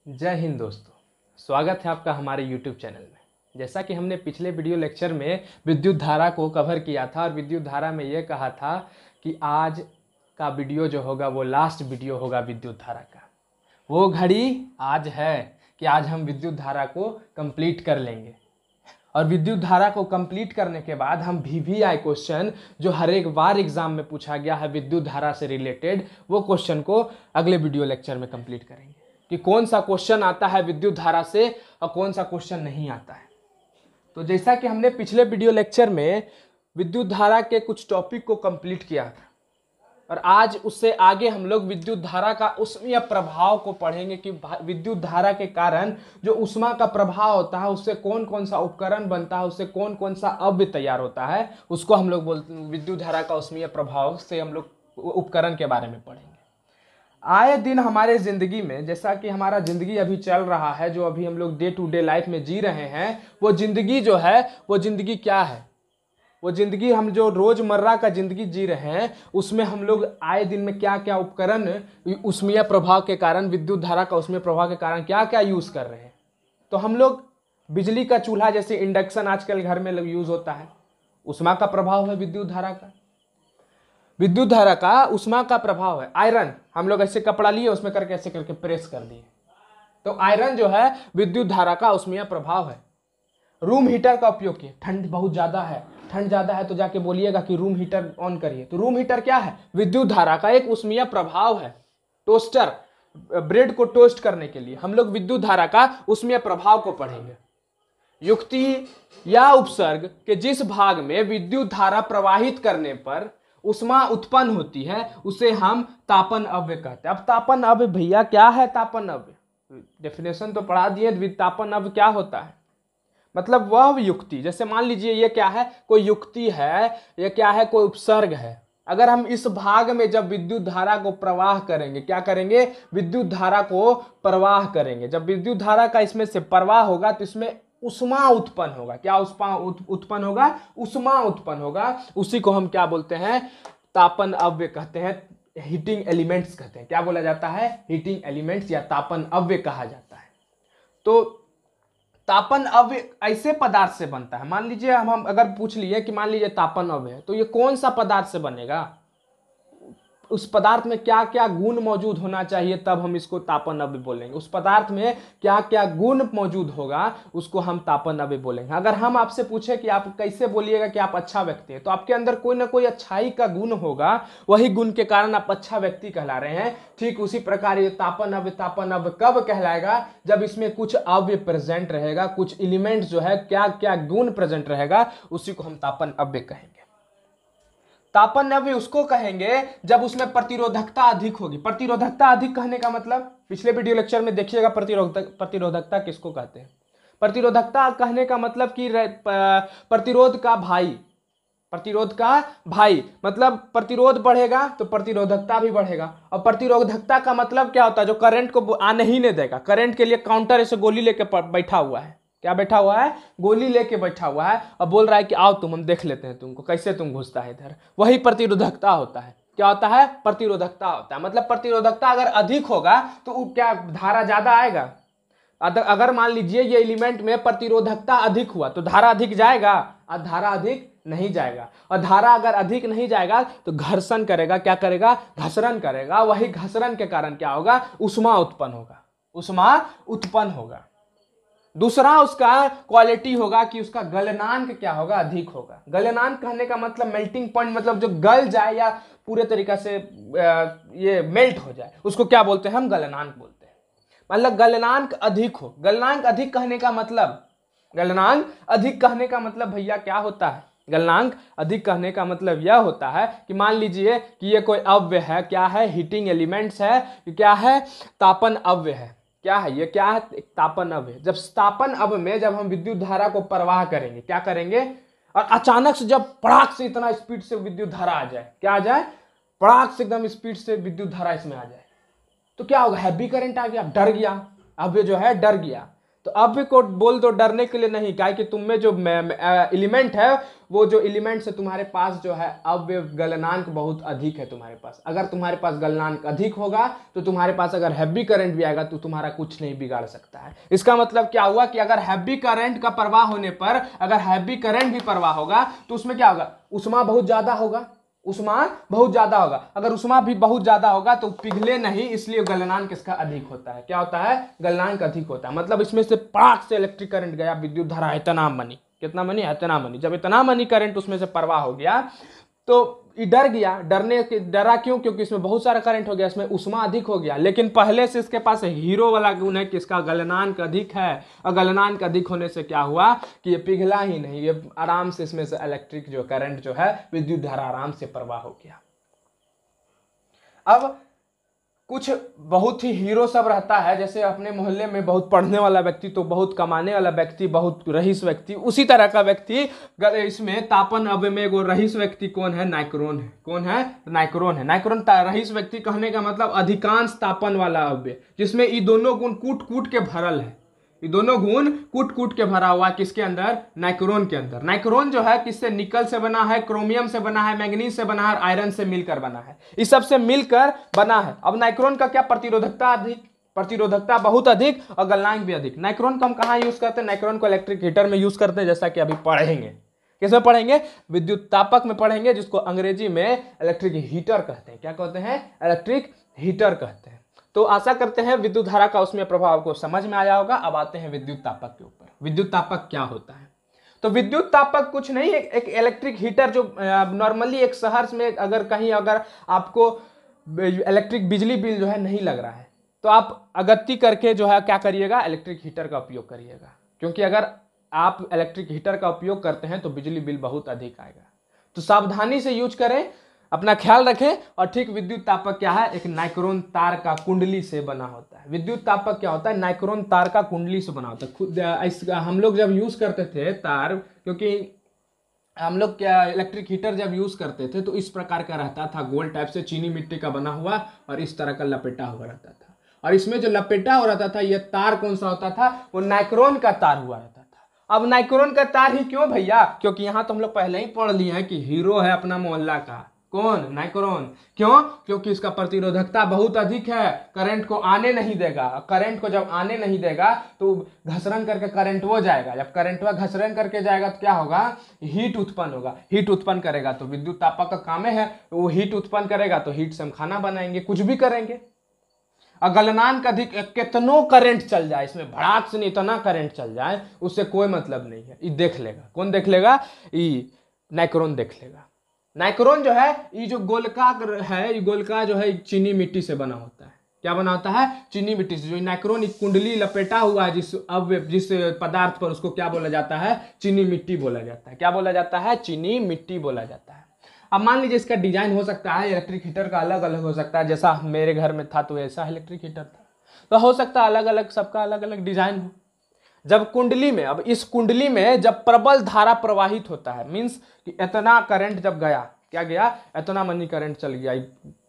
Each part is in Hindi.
जय हिंद दोस्तों, स्वागत है आपका हमारे YouTube चैनल में। जैसा कि हमने पिछले वीडियो लेक्चर में विद्युत धारा को कवर किया था और विद्युत धारा में ये कहा था कि आज का वीडियो जो होगा वो लास्ट वीडियो होगा विद्युत धारा का। वो घड़ी आज है कि आज हम विद्युत धारा को कंप्लीट कर लेंगे और विद्युत धारा को कंप्लीट करने के बाद हम VVI क्वेश्चन जो हर एक बार एग्जाम में पूछा गया है विद्युत धारा से रिलेटेड, वो क्वेश्चन को अगले वीडियो लेक्चर में कंप्लीट करेंगे कि कौन सा क्वेश्चन आता है विद्युत धारा से और कौन सा क्वेश्चन नहीं आता है। तो जैसा कि हमने पिछले वीडियो लेक्चर में विद्युत धारा के कुछ टॉपिक को कंप्लीट किया था और आज उससे आगे हम लोग विद्युत धारा का ऊष्मीय प्रभाव को पढ़ेंगे कि विद्युत धारा के कारण जो ऊष्मा का प्रभाव होता है उससे कौन कौन सा उपकरण बनता है, उससे कौन कौन सा अव्यय तैयार होता है, उसको हम लोग बोलते हैं विद्युत धारा का ऊष्मीय प्रभाव से हम लोग उपकरण के बारे में पढ़ेंगे। आए दिन हमारे ज़िंदगी में, जैसा कि हमारा ज़िंदगी अभी चल रहा है, जो अभी हम लोग डे टू डे लाइफ में जी रहे हैं, वो ज़िंदगी जो है वो ज़िंदगी क्या है, वो ज़िंदगी हम जो रोज़मर्रा का ज़िंदगी जी रहे हैं उसमें हम लोग आए दिन में क्या क्या उपकरण ऊष्मीय प्रभाव के कारण, विद्युत धारा का ऊष्मीय प्रभाव के कारण क्या क्या यूज़ कर रहे हैं। तो हम लोग बिजली का चूल्हा जैसे इंडक्शन आजकल घर में यूज़ होता है, ऊष्मा का प्रभाव है विद्युत धारा का। विद्युत धारा का ऊष्मा का प्रभाव है। आयरन, हम लोग ऐसे कपड़ा लिए उसमें करके ऐसे करके प्रेस कर दिए, तो आयरन जो है विद्युत धारा का ऊष्मीय प्रभाव है। रूम हीटर का उपयोग किए, ठंड बहुत ज़्यादा है, ठंड ज़्यादा है तो जाके बोलिएगा कि रूम हीटर ऑन करिए, तो रूम हीटर क्या है, विद्युत धारा का एक ऊष्मीय प्रभाव है। टोस्टर, ब्रेड को टोस्ट करने के लिए हम लोग विद्युत धारा का ऊष्मीय प्रभाव को पढ़ेंगे। युक्ति या उपसर्ग के जिस भाग में विद्युत धारा प्रवाहित करने पर ऊष्मा उत्पन्न होती है उसे हम तापन अव्यय कहते हैं। अब तापन अव्यय भैया क्या है? तापन अव्यय डेफिनेशन तो पढ़ा दिए, तापन अव्यय क्या होता है, मतलब वह युक्ति, जैसे मान लीजिए ये क्या है, कोई युक्ति है, ये क्या है, कोई उपसर्ग है। अगर हम इस भाग में जब विद्युत धारा को प्रवाह करेंगे, क्या करेंगे, विद्युत धारा को प्रवाह करेंगे, जब विद्युत धारा का इसमें से प्रवाह होगा तो इसमें ऊष्मा उत्पन्न होगा। क्या ऊष्मा उत्पन्न होगा? ऊष्मा उत्पन्न होगा। उसी को हम क्या बोलते हैं? तापन अव्यय कहते हैं, हीटिंग एलिमेंट्स कहते हैं। क्या बोला जाता है? हीटिंग एलिमेंट्स या तापन अव्यय कहा जाता है। तो तापन अव्यय ऐसे पदार्थ से बनता है। मान लीजिए हम अगर पूछ लिए कि मान लीजिए तापन अव्यय है, तो ये कौन सा पदार्थ से बनेगा, उस पदार्थ में क्या क्या गुण मौजूद होना चाहिए, तब हम इसको तापन अव्यय बोलेंगे। उस पदार्थ में क्या क्या गुण मौजूद होगा उसको हम तापन अव्यय बोलेंगे। अगर हम आपसे पूछे कि आप कैसे बोलिएगा कि आप अच्छा व्यक्ति हैं, तो आपके अंदर कोई ना कोई अच्छाई का गुण होगा, वही गुण के कारण आप अच्छा व्यक्ति कहला रहे हैं। ठीक उसी प्रकार ये तापन अव्यय कब कहलाएगा? जब इसमें कुछ अव्यय प्रेजेंट रहेगा, कुछ एलिमेंट जो है क्या क्या गुण प्रेजेंट रहेगा, उसी को हम तापन अव्यय कहेंगे। तापन अव्यय उसको कहेंगे जब उसमें प्रतिरोधकता अधिक होगी। प्रतिरोधकता अधिक कहने का मतलब, पिछले वीडियो लेक्चर में देखिएगा प्रतिरोधकता किसको कहते हैं। प्रतिरोधकता कहने का मतलब कि प्रतिरोध का भाई, प्रतिरोध का भाई मतलब प्रतिरोध बढ़ेगा तो प्रतिरोधकता भी बढ़ेगा। और प्रतिरोधकता का मतलब क्या होता है? जो करंट को आने ही नहीं देगा। करंट के लिए काउंटर ऐसे गोली लेके बैठा हुआ है। क्या बैठा हुआ है? गोली लेके बैठा हुआ है और बोल रहा है कि आओ तुम, हम देख लेते हैं तुमको कैसे तुम घुसता है इधर। वही प्रतिरोधकता होता है। क्या होता है? प्रतिरोधकता होता है। मतलब प्रतिरोधकता अगर अधिक होगा तो क्या धारा ज्यादा आएगा? अगर मान लीजिए ये एलिमेंट में प्रतिरोधकता अधिक हुआ तो धारा अधिक जाएगा और धारा अधिक नहीं जाएगा। और धारा अगर अधिक नहीं जाएगा तो घर्षण करेगा। क्या करेगा? घर्षण करेगा। वही घर्षण के कारण क्या होगा? ऊष्मा उत्पन्न होगा। ऊष्मा उत्पन्न होगा। दूसरा उसका क्वालिटी होगा कि उसका गलनांक क्या होगा? अधिक होगा। गलनांक कहने का मतलब मेल्टिंग पॉइंट, मतलब जो गल जाए या पूरे तरीका से ये मेल्ट हो जाए, उसको क्या बोलते हैं? हम गलनांक बोलते हैं। मतलब गलनांक अधिक हो। गलनांक अधिक कहने का मतलब, गलनांक अधिक कहने का मतलब भैया क्या होता है? गलनांक अधिक कहने का मतलब यह होता है कि मान लीजिए कि ये कोई अव्यय है, क्या है? हीटिंग एलिमेंट्स है, क्या है? तापन अव्यय है। क्या है ये? क्या है? तापन अव्यय। जब तापन अव्यय में जब हम विद्युत धारा को प्रवाह करेंगे, क्या करेंगे, और अचानक से जब पड़ाक से इतना स्पीड से विद्युत धारा आ जाए, क्या आ जाए? पड़ाक से एकदम स्पीड से विद्युत धारा इसमें आ जाए, तो क्या होगा? हैवी करंट आ गया, डर गया, अव्यय जो है डर गया। तो अव्यय को बोल दो डरने के लिए नहीं, क्या कि तुम में जो एलिमेंट है वो जो एलिमेंट्स है तुम्हारे पास जो है अवयव गलनांक बहुत अधिक है तुम्हारे पास। अगर तुम्हारे पास गलनांक अधिक होगा तो तुम्हारे पास अगर हैवी करंट भी आएगा तो तुम्हारा कुछ नहीं बिगाड़ सकता है। इसका मतलब क्या हुआ कि अगर हैवी करंट का प्रवाह होने पर, अगर हैवी करंट भी प्रवाह होगा तो उसमें क्या होगा, उष्मा बहुत ज्यादा होगा, उष्मा बहुत ज्यादा होगा। अगर उष्मा भी बहुत ज्यादा होगा तो पिघले नहीं, इसलिए गलनांक इसका अधिक होता है। क्या होता है, गलनांक अधिक होता है। मतलब इसमें से पाक से इलेक्ट्रिक करंट गया, विद्युत धारा इतना बनी, कितना बनी, इतना बनी। जब इतना बनी करंट उसमें से प्रवाह हो गया तो ये डर गया, डरा क्यों, क्योंकि इसमें बहुत सारा करंट हो गया, इसमें उष्मा अधिक हो गया। लेकिन पहले से इसके पास हीरो वाला गुण है कि इसका गलनांक अधिक है, और गलनांक अधिक होने से क्या हुआ कि ये पिघला ही नहीं, ये आराम से इसमें से इलेक्ट्रिक जो करंट जो है, विद्युत धारा आराम से प्रवाह हो गया। अब कुछ बहुत ही हीरो सब रहता है, जैसे अपने मोहल्ले में बहुत पढ़ने वाला व्यक्ति, तो बहुत कमाने वाला व्यक्ति, बहुत रईस व्यक्ति, उसी तरह का व्यक्ति इसमें तापन अवयव में एगो रईस व्यक्ति कौन है, नाइक्रोन है। कौन है, नाइक्रोन है। नाइक्रोन रईस व्यक्ति कहने का मतलब अधिकांश तापन वाला अवयव, जिसमें ये दोनों गुण कूट कूट के भरल है। ये दोनों गुण कूट कूट के भरा हुआ किसके अंदर, नाइक्रोन के अंदर। नाइक्रोन जो है किससे, निकल से बना है, क्रोमियम से बना है, मैग्नीज से बना है और आयरन से मिलकर बना है। इस सब से मिलकर बना है। अब नाइक्रोन का क्या, प्रतिरोधकता अधिक, प्रतिरोधकता बहुत अधिक और गलनांक भी अधिक। नाइक्रोन को हम कहाँ यूज करते हैं, नाइक्रोन को इलेक्ट्रिक हीटर में यूज करते हैं, जैसा कि अभी पढ़ेंगे। किसमें पढ़ेंगे, विद्युत तापक में पढ़ेंगे, जिसको अंग्रेजी में इलेक्ट्रिक हीटर कहते हैं। क्या कहते हैं, इलेक्ट्रिक हीटर कहते हैं। तो आशा करते हैं विद्युत धारा का उसमें प्रभाव को समझ में आया होगा। अब आते हैं विद्युत तापक के ऊपर। विद्युत तापक क्या होता है, तो विद्युत तापक कुछ नहीं, एक इलेक्ट्रिक हीटर जो नॉर्मली एक शहर में अगर कहीं अगर आपको इलेक्ट्रिक बिजली बिल जो है नहीं लग रहा है तो आप अगत्ती करके जो है क्या करिएगा, इलेक्ट्रिक हीटर का उपयोग करिएगा। क्योंकि अगर आप इलेक्ट्रिक हीटर का उपयोग करते हैं तो बिजली बिल बहुत अधिक आएगा। तो सावधानी से यूज करें, अपना ख्याल रखें। और ठीक विद्युत तापक क्या है, एक नाइक्रोन तार का कुंडली से बना होता है। विद्युत तापक क्या होता है, नाइक्रोन तार का कुंडली से बना होता है। खुद हम लोग जब यूज करते थे तार, क्योंकि हम लोग क्या इलेक्ट्रिक हीटर जब यूज करते थे तो इस प्रकार का रहता था, गोल टाइप से चीनी मिट्टी का बना हुआ और इस तरह का लपेटा हुआ रहता था। और इसमें जो लपेटा हो रहता था, यह तार कौन सा होता था, वो नाइक्रोन का तार हुआ रहता था। अब नाइक्रोन का तार ही क्यों भैया, क्योंकि यहाँ तो हम लोग पहले ही पढ़ लिए हैं कि हीरो है अपना मोहल्ला का, कौन, नाइक्रोन। क्यों, क्योंकि इसका प्रतिरोधकता बहुत अधिक है, करंट को आने नहीं देगा। करंट को जब आने नहीं देगा तो घसरन करके करंट वो जाएगा। जब करंट वह घसरन करके जाएगा तो क्या होगा, हीट उत्पन्न होगा। हीट उत्पन्न करेगा तो विद्युत तापक का काम है, वो हीट उत्पन्न करेगा तो हीट से हम खाना बनाएंगे, कुछ भी करेंगे। और गलनांक अधिक, कितनो करंट चल जाए इसमें, भड़ाक से नहीं इतना करंट चल जाए, उससे कोई मतलब नहीं है। ये देख लेगा, कौन देख लेगा, ये नाइक्रोन देख लेगा। नाइक्रोन जो है, ये जो गोलका है, ये गोलका जो है चीनी मिट्टी से बना होता है। क्या बना होता है, चीनी मिट्टी से। जो नाइक्रोन एक कुंडली लपेटा हुआ है जिस पदार्थ पर, उसको क्या बोला जाता है, चीनी मिट्टी बोला जाता है। क्या बोला जाता है, चीनी मिट्टी बोला जाता है। अब मान लीजिए इसका डिजाइन हो सकता है इलेक्ट्रिक हीटर का अलग अलग हो सकता है। जैसा मेरे घर में था तो ऐसा इलेक्ट्रिक हीटर था, तो हो सकता है अलग अलग, सबका अलग अलग डिजाइन हो। जब कुंडली में, अब इस कुंडली में जब प्रबल धारा प्रवाहित होता है, मींस कि इतना करंट जब गया, क्या गया, इतना मनी करंट चल गया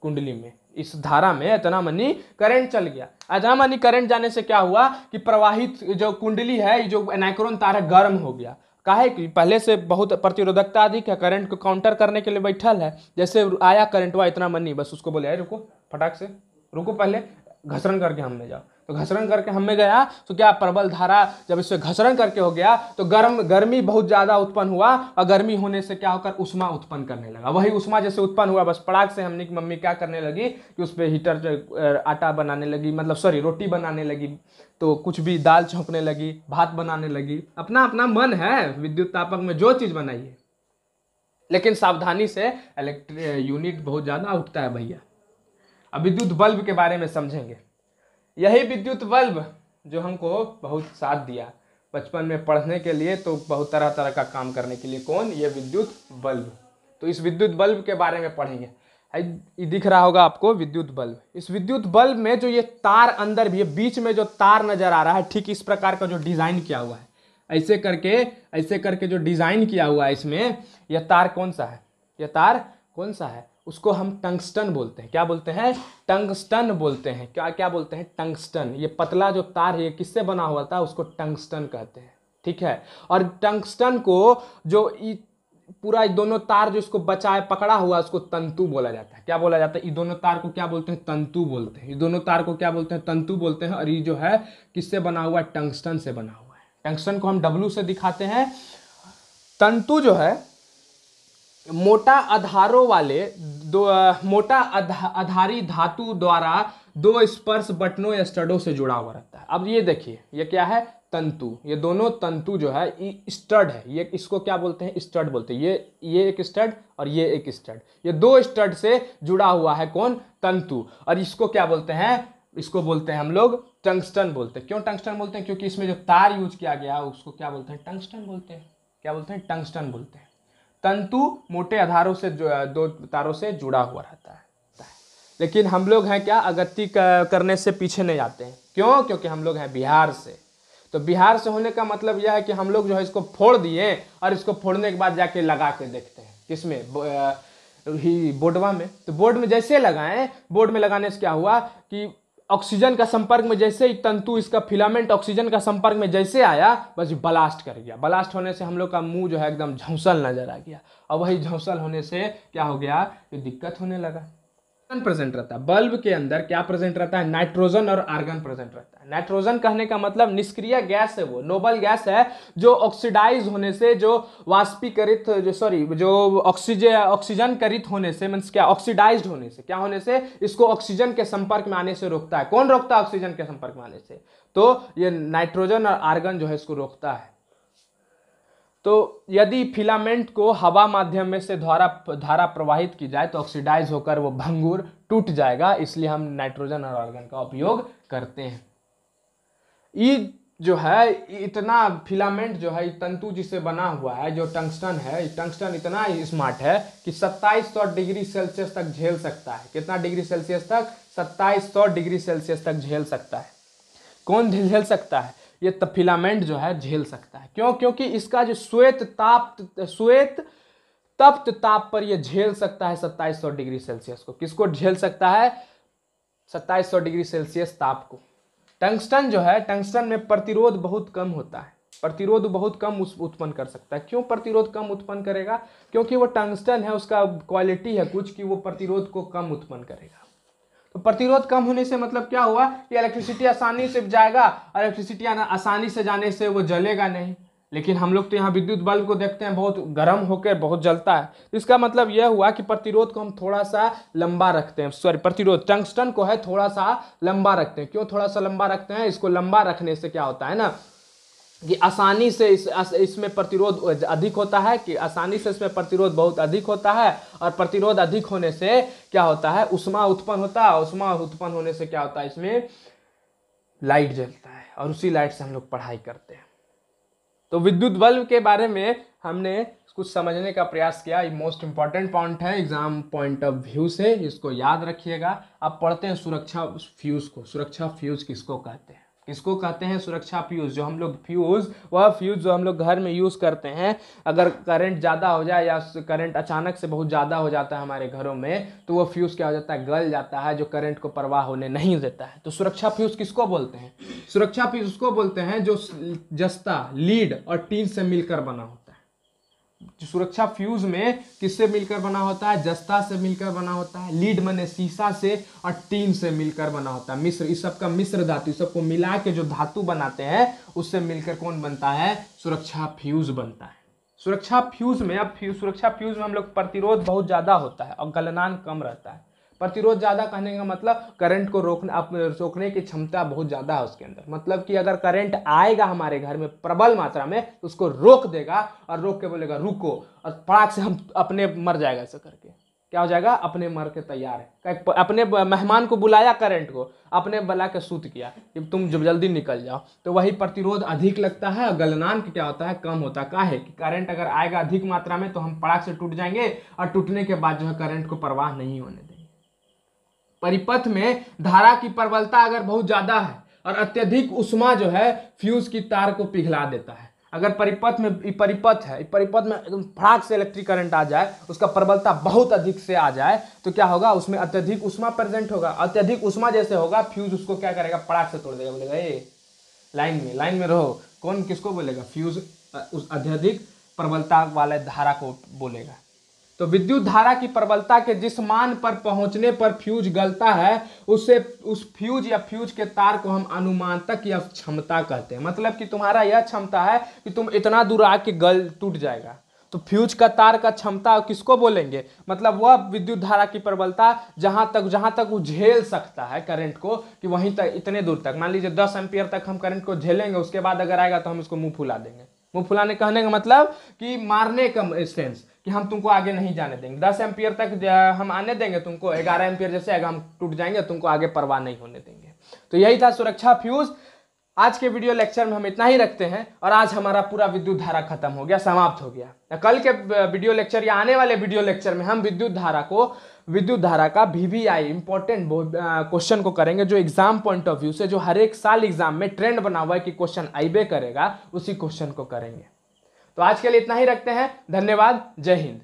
कुंडली में, इस धारा में इतना मनी करंट चल गया। इतना मनी करंट जाने से क्या हुआ कि प्रवाहित जो कुंडली है, जो नाइक्रोन तार है, गर्म हो गया। काहे कि पहले से बहुत प्रतिरोधकता अधिक है, करंट को काउंटर करने के लिए बैठल है। जैसे आया करंट हुआ इतना मनी, बस उसको बोले रुको, फटाक से रुको, पहले घसरन करके हम में जाओ। तो घसरन करके हम में गया तो क्या, प्रबल धारा जब इससे घसरन करके हो गया तो गर्मी बहुत ज्यादा उत्पन्न हुआ, और गर्मी होने से क्या होकर उष्मा उत्पन्न करने लगा। वही उष्मा जैसे उत्पन्न हुआ, बस पड़ाक से हमने की मम्मी क्या करने लगी कि उस पर हीटर आटा बनाने लगी, मतलब सॉरी रोटी बनाने लगी, तो कुछ भी दाल छौंकने लगी, भात बनाने लगी। अपना अपना मन है, विद्युत तापक में जो चीज बनाइए, लेकिन सावधानी से। इलेक्ट्रिक यूनिट बहुत ज्यादा उठता है भैया। अब विद्युत बल्ब के बारे में समझेंगे। यही विद्युत बल्ब जो हमको बहुत साथ दिया बचपन में पढ़ने के लिए, तो बहुत तरह तरह का काम करने के लिए, कौन, ये विद्युत बल्ब। तो इस विद्युत बल्ब के बारे में पढ़ेंगे। ये दिख रहा होगा आपको विद्युत बल्ब। इस विद्युत बल्ब में जो ये तार अंदर भी है, बीच में जो तार नजर आ रहा है, ठीक इस प्रकार का जो डिजाइन किया हुआ है, ऐसे करके जो डिजाइन किया हुआ है इसमें, यह तार कौन सा है, यह तार कौन सा है, उसको हम टंगस्टन बोलते हैं। क्या बोलते हैं, टंगस्टन बोलते हैं। क्या क्या बोलते हैं, टंगस्टन। ये पतला जो तार है, ये किससे बना हुआ था, उसको टंगस्टन कहते हैं, ठीक है। और टंगस्टन को जो पूरा ये दोनों तार जो इसको बचाए पकड़ा हुआ उसको तंतु बोला जाता है। क्या बोला जाता है? ये दोनों तार को क्या बोलते हैं? तंतु बोलते हैं। ये दोनों तार को क्या बोलते हैं? तंतु बोलते हैं। और ये जो है किससे बना हुआ है? टंगस्टन से बना हुआ है। टंगस्टन को हम W से दिखाते हैं। तंतु जो है मोटा आधारों वाले मोटा आधारी धातु द्वारा दो स्पर्श बटनों या स्टडों से जुड़ा हुआ रहता है। अब ये देखिए, ये क्या है? तंतु। ये दोनों तंतु जो है स्टड है। ये इसको क्या बोलते हैं? स्टड बोलते हैं। ये एक स्टड और ये एक स्टड, ये दो स्टड से जुड़ा हुआ है कौन? तंतु। और इसको क्या बोलते हैं? इसको बोलते हैं हम लोग टंगस्टन बोलते हैं। क्यों टंगस्टन बोलते हैं? क्योंकि इसमें जो तार यूज किया गया है उसको क्या बोलते हैं? टंगस्टन बोलते हैं। क्या बोलते हैं? टंगस्टन बोलते हैं। तंतु मोटे आधारों से दो तारों से जुड़ा हुआ रहता है। लेकिन हम लोग हैं क्या? अगत्ती करने से पीछे नहीं आते हैं। क्यों? क्योंकि हम लोग हैं बिहार से। तो बिहार से होने का मतलब यह है कि हम लोग जो है इसको फोड़ दिए और इसको फोड़ने के बाद जाके लगा के देखते हैं। किसमें? बोर्डवा में। तो बोर्ड में जैसे लगाएं, बोर्ड में लगाने से क्या हुआ कि ऑक्सीजन का संपर्क में जैसे ही तंतु, इसका फिलामेंट ऑक्सीजन का संपर्क में जैसे आया, बस ब्लास्ट कर गया। ब्लास्ट होने से हम लोग का मुंह जो है एकदम झौंसल नजर आ गया। और वही झौंसल होने से क्या हो गया? ये दिक्कत होने लगा। प्रेजेंट रहता है बल्ब के अंदर। क्या प्रेजेंट रहता है? नाइट्रोजन और आर्गन प्रेजेंट रहता है। नाइट्रोजन कहने का मतलब निष्क्रिय गैस है, वो नोबल गैस है जो ऑक्सीडाइज होने से, जो वाष्पीकरित, जो ऑक्सीजन करित होने से, मीन्स क्या? ऑक्सीडाइज्ड होने से, क्या होने से? इसको ऑक्सीजन के संपर्क में आने से रोकता है। कौन रोकता है ऑक्सीजन के संपर्क में आने से? तो ये नाइट्रोजन और आर्गन जो है इसको रोकता है। तो यदि फिलामेंट को हवा माध्यम में से धारा प्रवाहित की जाए तो ऑक्सीडाइज होकर वो भंगुर टूट जाएगा। इसलिए हम नाइट्रोजन और आर्गन का उपयोग करते हैं। ये जो है इतना फिलामेंट जो है तंतु जिससे बना हुआ है, जो टंगस्टन है, टंगस्टन इतना स्मार्ट है कि 2700 डिग्री सेल्सियस तक झेल सकता है। कितना डिग्री सेल्सियस तक? 2700 डिग्री सेल्सियस तक झेल सकता है। कौन झेल सकता है? ये फिलामेंट जो है झेल सकता है। क्यों? क्योंकि इसका जो श्वेत तप्त ताप पर यह झेल सकता है 2700 डिग्री सेल्सियस को। किसको झेल सकता है? 2700 डिग्री सेल्सियस ताप को। टंगस्टन जो है, टंगस्टन में प्रतिरोध बहुत कम होता है। प्रतिरोध बहुत कम उत्पन्न कर सकता है। क्यों प्रतिरोध कम उत्पन्न करेगा? क्योंकि वो टंगस्टन है, उसका क्वालिटी है कुछ कि वो प्रतिरोध को कम उत्पन्न करेगा। तो प्रतिरोध कम होने से मतलब क्या हुआ कि इलेक्ट्रिसिटी आसानी से जाएगा। इलेक्ट्रिसिटी आसानी से जाने से वो जलेगा नहीं। लेकिन हम लोग तो यहाँ विद्युत बल्ब को देखते हैं बहुत गर्म होकर बहुत जलता है। तो इसका मतलब यह हुआ कि प्रतिरोध को हम थोड़ा सा लंबा रखते हैं। सॉरी, प्रतिरोध टंगस्टन को है थोड़ा सा लंबा रखते हैं। क्यों थोड़ा सा लंबा रखते हैं? इसको लंबा रखने से क्या होता है ना कि आसानी से इसमें प्रतिरोध अधिक होता है, कि आसानी से इसमें प्रतिरोध बहुत अधिक होता है। और प्रतिरोध अधिक होने से क्या होता है? ऊष्मा उत्पन्न होता है। ऊष्मा उत्पन्न होने से क्या होता है? इसमें लाइट जलता है और उसी लाइट से हम लोग पढ़ाई करते हैं। तो विद्युत बल्ब के बारे में हमने कुछ समझने का प्रयास किया। ये मोस्ट इंपॉर्टेंट पॉइंट है एग्जाम पॉइंट ऑफ व्यू से, इसको याद रखिएगा। अब पढ़ते हैं सुरक्षा फ्यूज को। सुरक्षा फ्यूज किसको कहते हैं? किसको कहते हैं? सुरक्षा फ्यूज। जो हम लोग वह फ्यूज जो हम लोग घर में यूज़ करते हैं, अगर करंट ज़्यादा हो जाए या करंट अचानक से बहुत ज़्यादा हो जाता है हमारे घरों में, तो वो फ्यूज क्या हो जाता है? गल जाता है, जो करंट को प्रवाह होने नहीं देता है। तो सुरक्षा फ्यूज किसको बोलते हैं? सुरक्षा फ्यूज उसको बोलते हैं जो जस्ता, लीड और टीन से मिलकर बना होता है। सुरक्षा फ्यूज में किससे मिलकर बना होता है? जस्ता से मिलकर बना होता है। लीड माने शीशा से, और टीन से मिलकर बना होता है। मिश्र, इस सब का मिश्र धातु, सबको मिला के जो धातु बनाते हैं उससे मिलकर कौन बनता है? सुरक्षा फ्यूज बनता है। सुरक्षा फ्यूज में सुरक्षा फ्यूज में हम लोग प्रतिरोध बहुत ज्यादा होता है और गलनांक कम रहता है। प्रतिरोध ज्यादा कहने का मतलब करंट को रोकने की क्षमता बहुत ज्यादा है उसके अंदर। मतलब कि अगर करंट आएगा हमारे घर में प्रबल मात्रा में तो उसको रोक देगा और रोक के बोलेगा रुको, और फटाक से हम अपने मर जाएगा। ऐसा करके क्या हो जाएगा? अपने मर के तैयार है। अपने मेहमान को बुलाया करंट को, अपने बुला के सूत किया कि तुम जब जल्दी निकल जाओ। तो वही प्रतिरोध अधिक लगता है और गलनांक क्या होता है? कम होता है। काहे कि करंट अगर आएगा अधिक मात्रा में तो हम फटाक से टूट जाएंगे, और टूटने के बाद जो है करंट को प्रवाह नहीं होने देंगे। परिपथ में धारा की प्रबलता अगर बहुत ज्यादा है और अत्यधिक उष्मा जो है फ्यूज की तार को पिघला देता है। अगर परिपथ में एकदम फटाक से इलेक्ट्रिक करंट आ जाए, उसका प्रबलता बहुत अधिक से आ जाए, तो क्या होगा? उसमें अत्यधिक उष्मा प्रेजेंट होगा। अत्यधिक उष्मा जैसे होगा, फ्यूज उसको क्या करेगा? फटाक से तोड़ देगा। बोलेगा ए लाइन में रहो। कौन किसको बोलेगा? फ्यूज। अत्यधिक प्रबलता वाले धारा को बोलेगा। तो विद्युत धारा की प्रबलता के जिस मान पर पहुंचने पर फ्यूज गलता है उस फ्यूज या फ्यूज के तार को हम अनुमानतक या क्षमता कहते हैं। मतलब कि तुम्हारा यह क्षमता है कि तुम इतना दूर आके गल टूट जाएगा। तो फ्यूज का तार का क्षमता किसको बोलेंगे? मतलब वह विद्युत धारा की प्रबलता जहां तक वो झेल सकता है करंट को, कि वहीं तक इतने दूर तक, मान लीजिए 10 एम्पियर तक हम करंट को झेलेंगे, उसके बाद अगर आएगा तो हम इसको मुंह फुला देंगे। मुंह फुलाने कहने का मतलब कि मारने का सेंस, कि हम तुमको आगे नहीं जाने देंगे। 10 एम्पियर तक हम आने देंगे तुमको, 11 एम्पियर जैसे आएगा हम टूट जाएंगे, तुमको आगे परवाह नहीं होने देंगे। तो यही था सुरक्षा फ्यूज। आज के वीडियो लेक्चर में हम इतना ही रखते हैं और आज हमारा पूरा विद्युत धारा खत्म हो गया, समाप्त हो गया। कल के वीडियो लेक्चर या आने वाले वीडियो लेक्चर में हम विद्युत धारा का VVI इंपॉर्टेंट क्वेश्चन को करेंगे, जो एग्जाम पॉइंट ऑफ व्यू से, जो हर एक साल एग्जाम में ट्रेंड बना हुआ है कि क्वेश्चन आइबे करेगा, उसी क्वेश्चन को करेंगे। तो आज के लिए इतना ही रखते हैं। धन्यवाद। जय हिंद।